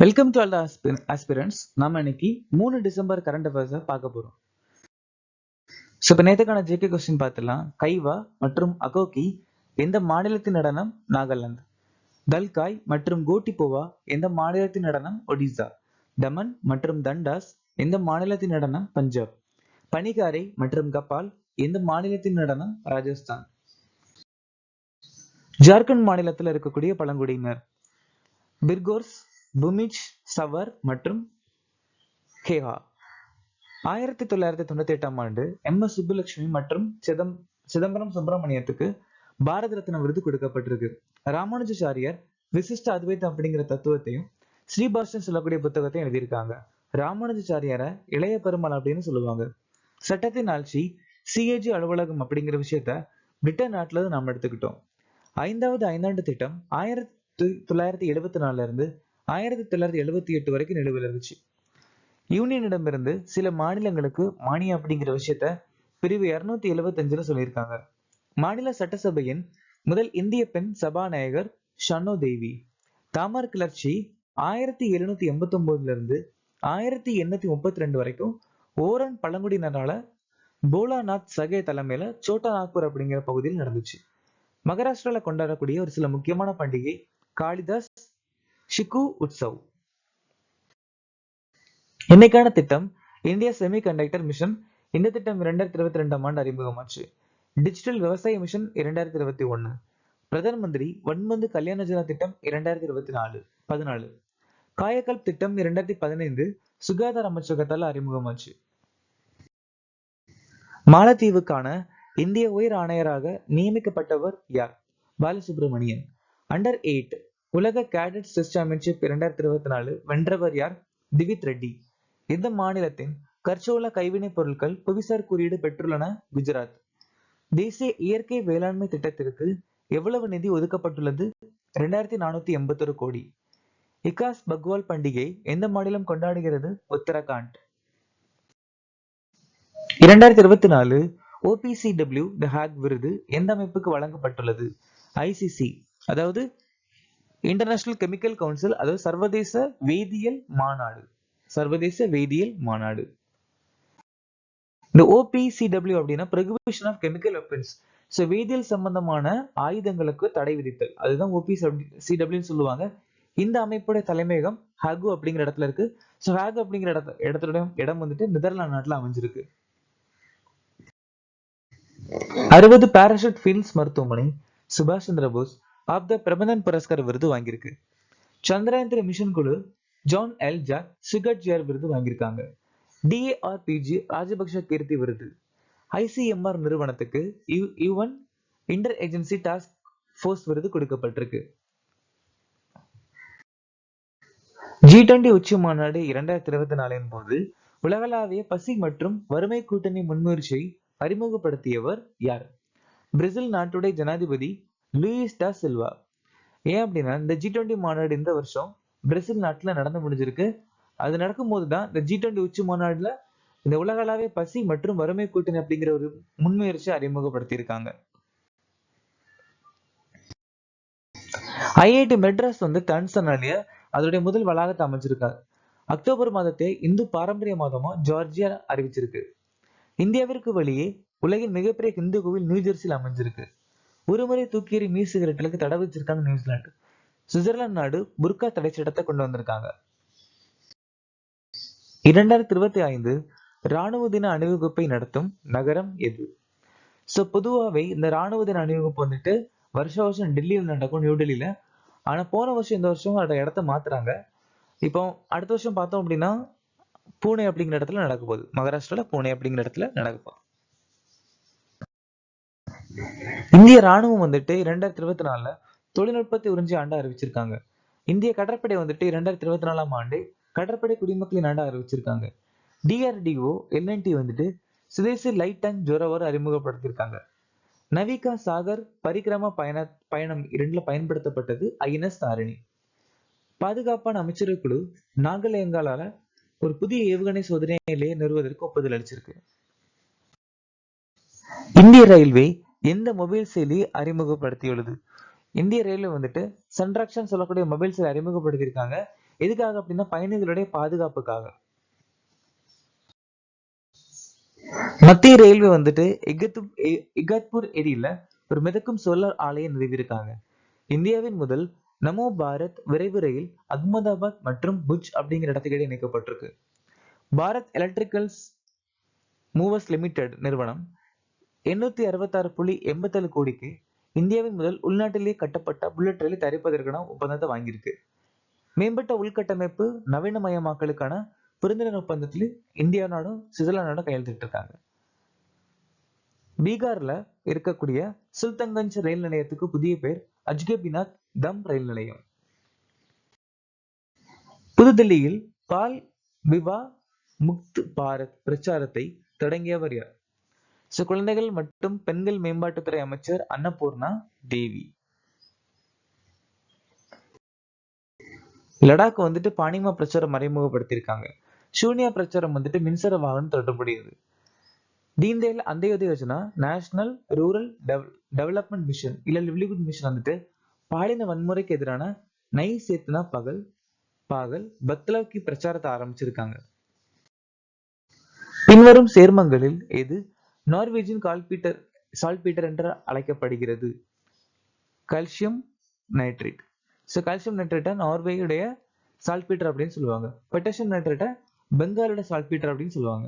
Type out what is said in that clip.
Welcome to all aspirants. நாம இன்னைக்கு 3 December current அஃபேர்ஸை பார்க்க போறோம். இப்போ நேற்றுக்கான ஜேகே கொஸ்டின் பார்த்துலாம். கைவா மற்றும் அகோகி எந்த மாநிலத்தின் நடனம்? நாகாலாந்து. தல்காய் மற்றும் கோட்டிபோவா எந்த மாநிலத்தின் நடனம்? ஒடிசா. தமன் மற்றும் தண்டாஸ் எந்த மாநிலத்தின் நடனம்? பஞ்சாப். பனிகாரை மற்றும் கபால் எந்த மாநிலத்தின் நடனம்? ராஜஸ்தான். ஜார்க்கண்ட் மாநிலத்தில் இருக்கக்கூடிய பழங்குடியினர் பிர்கோர்ஸ், புமிஜ், சவர் மற்றும் கேஹா. 1998ஆம் ஆண்டு எம்.எஸ். சுப்புலட்சுமி மற்றும் சிதம்பரம் சுப்பிரமணியத்துக்கு பாரத ரத்னா விருது கொடுக்கப்பட்டிருக்கு. ராமானுஜாச்சாரியார் விசிஷ்ட அத்வைத்தம் அப்படிங்கிற தத்துவத்தையும் ஸ்ரீபாஷ்யம் சொல்லக்கூடிய புத்தகத்தையும் எழுதியிருக்காங்க. ராமானுஜாச்சாரியார இளைய பெருமாள் அப்படின்னு சொல்லுவாங்க. சட்டத்தின் ஆட்சி சிஏஜி அலுவலகம் அப்படிங்கிற விஷயத்த பிரிட்டன் நாட்டுல நாம எடுத்துக்கிட்டோம். 5வது ஐந்தாண்டு திட்டம் 1974 இருந்து 1978 வரைக்கும் நிலுவையில் இருந்துச்சு. யூனியனிடமிருந்து சில மாநிலங்களுக்கு மானியம் அப்படிங்கிற விஷயத்த பிரிவு 275 சொல்லியிருக்காங்க. மாநில சட்டசபையின் முதல் இந்திய பெண் சபாநாயகர் ஷன்னோ தேவி. தாமர் கிளர்ச்சி 1789 இருந்து 1832 வரைக்கும் ஓரன் பழங்குடியினரால போலாநாத் சகே தலைமையில சோட்டா நாக்பூர் அப்படிங்கிற பகுதியில் நடந்துச்சு. மகாராஷ்டிரால கொண்டாடக்கூடிய ஒரு சில முக்கியமான பண்டிகை காளிதாஸ் ஷிகு உற்சவ். இன்னைக்கான திட்டம் இந்தியா செமி கண்டக்டர் மிஷன். இந்த திட்டம் 2022ஆம் ஆண்டு அறிமுகமாச்சு. டிஜிட்டல் விவசாய மிஷன் 2021. பிரதம மந்திரி வன்மந்து கல்யாண யோஜனா திட்டம் 2014. காயகல்ப் திட்டம் 2015 சுகாதார அமைச்சகத்தால் அறிமுகமாச்சு. மாலத்தீவுக்கான இந்திய உயர் ஆணையராக நியமிக்கப்பட்டவர் யார்? பாலசுப்ரமணியன். அண்டர் 8 உலக கேடட் செஸ் சாம்பியன்ஷிப் 2024 வென்றவர் யார்? திவித் ரெட்டி. இந்த மாநிலத்தின் கர்ச்சோலா கைவினைப் பொருட்கள் புவிசார் குறியீடு பெற்றுள்ளன? குஜராத். தேசிய இயற்கை வேளாண்மை திட்டத்திற்கு எவ்வளவு நிதி ஒதுக்கப்பட்டுள்ளது? 2481 கோடி. இகாஸ் பக்வால் பண்டிகை எந்த மாநிலம் கொண்டாடுகிறது? உத்தரகாண்ட். 2024 OPCW தி ஹேக் விருது எந்த அமைப்புக்கு வழங்கப்பட்டுள்ளது? ஐசிசி, அதாவது இன்டர்நேஷனல் கெமிக்கல் கவுன்சில், அதாவது சர்வதேச வேதியியல் மாநாடு. இந்த OPCW அப்படின்னா prohibition of chemical weapons. So வேதியியல் சம்பந்தமான ஆயுதங்களுக்கு தடை விதித்தல், அதுதான் OPCW சொல்லுவாங்க. இந்த அமைப்புடைய தலைமையகம் ஹாகு அப்படிங்கிற இடத்துல இருக்கு. ஸோ ஹாகு அப்படிங்கிற இடம் வந்துட்டு நெதர்லாந்து நாட்டுல அமைஞ்சிருக்கு. 60 பாராசூட் ஃபீல்ட்ஸ் மருத்துவமனை சுபாஷ் சந்திர போஸ் ஆஃப் த பிரபந்தன் புரஸ்கார் விருது வாங்கியிருக்கு. சந்திரயான் 3 மிஷன் குழு ஜான் எல் ஜாக் சுகட்ஜியார் விருது வாங்கியிருக்காங்க. DARPG ராஜபக்ஷ கீர்த்தி விருது. ICMR நிறுவனத்துக்கு UN inter agency task force விருது கொடுக்கப்பட்டிருக்கு. G20 உச்சி மாநாடு 2024 போது உலகளாவிய பசி மற்றும் வறுமை கூட்டணி முன்முயற்சியை அறிமுகப்படுத்தியவர் யார்? பிரேசில் நாட்டுடைய ஜனாதிபதி லூயிஸ் டா சில்வா. ஏன் அப்படின்னா இந்த G20 மாநாடு இந்த வருஷம் பிரேசில் நாட்டுல நடந்து முடிஞ்சிருக்கு. அது நடக்கும் போதுதான் இந்த G20 உச்சி மாநாடுல இந்த உலகளாவிய பசி மற்றும் வறுமை கூட்டணி அப்படிங்கிற ஒரு முன்முயற்சி அறிமுகப்படுத்தி இருக்காங்க. IIT மெட்ராஸ் தான்சனாலியா அதோடைய முதல் வளாகத்தை அமைச்சிருக்காரு. அக்டோபர் மாதத்தை இந்து பாரம்பரிய மாதமா ஜார்ஜியா அறிவிச்சிருக்கு. இந்தியாவிற்கு வெளியே உலகின் மிகப்பெரிய இந்து கோவில் நியூஜெர்சியில் அமைஞ்சிருக்கு. ஒருமுறை தூக்கி எறி சிகரெட்டுகளுக்கு தடை வச்சிருக்காங்க நியூசிலாந்து. சுவிட்சர்லாந்து நாடு புர்கா தடை சட்டத்தை கொண்டு வந்திருக்காங்க. 2025 ராணுவ தின அணிவகுப்பை நடத்தும் நகரம் எது? சோ பொதுவாகவே இந்த ராணுவ தின அணிவகுப்பு வருஷம் டெல்லியில் நடக்கும், நியூ டெல்லியில. ஆனா போன வருஷம் இந்த வருஷம் அதோட இடத்த மாத்துறாங்க. இப்போ அடுத்த வருஷம் பார்த்தோம் அப்படின்னா பூனே அப்படிங்கிற இடத்துல நடக்க போகுது. மகாராஷ்டிரால பூனே அப்படிங்கிற இடத்துல நடக்க போகுது. இந்திய ராணுவம் 2024 தொழில்நுட்பத்தை உறிஞ்சி ஆண்டா அறிவிச்சிருக்காங்க. இந்திய கடற்படை 2024ஆம் ஆண்டு கடற்படை குடிமக்களின் ஆண்டா அறிவிச்சிருக்காங்க. DRDO LNT சுதேசி லைட் டேங்க் ஜோரவர் அறிமுகப்படுத்தியிருக்காங்க. நவிகா சாகர் பரிக்கிரமா பயணம் 2ல பயன்படுத்தப்பட்டது INS தாரிணி. பாதுகாப்பான அமைச்சரவை குழு நாகலேங்காலால ஒரு புதிய ஏவுகணை சோதனை நிலையை நிறுவுவதற்கு ஒப்புதல் அளிச்சிருக்கு. இந்திய ரயில்வே எந்த மொபைல் செயலியை அறிமுகப்படுத்தியுள்ளது? இந்திய ரயில்வே சன்ராக்ஷன் சொல்லக்கூடிய மொபைல் செயலி அறிமுகப்படுத்தியிருக்காங்க. எதுக்காக அப்படின்னா பயணிகளுடைய பாதுகாப்புக்காக. மத்திய ரயில்வே வந்துட்டு இகத்பூர் ஏரியில ஒரு மிதக்கும் சோலார் ஆலையை நிறுவியிருக்காங்க. இந்தியாவின் முதல் நமோ பாரத் விரைவு ரயில் அகமதாபாத் மற்றும் புஜ் அப்படிங்கிற இடத்துக்கிட்ட இணைக்கப்பட்டிருக்கு. பாரத் எலக்ட்ரிக்கல்ஸ் மூவர்ஸ் லிமிடெட் நிறுவனம் 866.87 கோடிக்கு இந்தியாவின் முதல் உள்நாட்டிலேயே கட்டப்பட்ட புல்லட் ரயிலை தயாரிப்பதற்கான ஒப்பந்தத்தை வாங்கியிருக்கு. மேம்பட்ட உள்கட்டமைப்பு நவீனமயமாக்கலுக்கான புரிந்துணர்வு ஒப்பந்தத்தில் இந்தியா நாடும் சுவிட்சர்லாந்து நாடும் கையெழுத்திட்டு இருக்காங்க. பீகார்ல இருக்கக்கூடிய சுல்தான்கஞ்ச் ரயில் நிலையத்துக்கு புதிய பெயர் அஜ்கபினாத் தம் ரயில் நிலையம். புதுதில்லியில் பால் விவா முக்த் பாரத் பிரச்சாரத்தை தொடங்கியவர் யார்? குழந்தைகள் மற்றும் பெண்கள் மேம்பாட்டுத்துறை அமைச்சர் அன்னபூர்ணா தேவி. லடாக் வந்துட்டு பானிமா பிரச்சாரம் மறைமுகப்படுத்தியிருக்காங்க. சூன்யா பிரச்சாரம் வந்துட்டு மின்சார வாகனம் தொடர்புடையது. Deendayal Antyodaya Yojana national rural development mission இல்ல லிவ்லிஹுட் மிஷன் வந்துட்டு பாலின வன்முறைக்கு எதிரான நை சேத்னா பாகல் பத்லாவ் கி பிரச்சாரத்தை ஆரம்பிச்சிருக்காங்க. பின்வரும் சேர்மங்களில் எது நார்வேஜின் சால்ட்பீட்டர் என்று அழைக்கப்படுகிறது? Calcium nitrate. கால்சியம் நைட்ரேட்டை நார்வேயுடைய சால்ட்பீட்டர் அப்படின்னு சொல்லுவாங்க. பொட்டாசியம் நைட்ரேட்டை பெங்காலோட சால்ட்பீட்டர் அப்படின்னு சொல்லுவாங்க.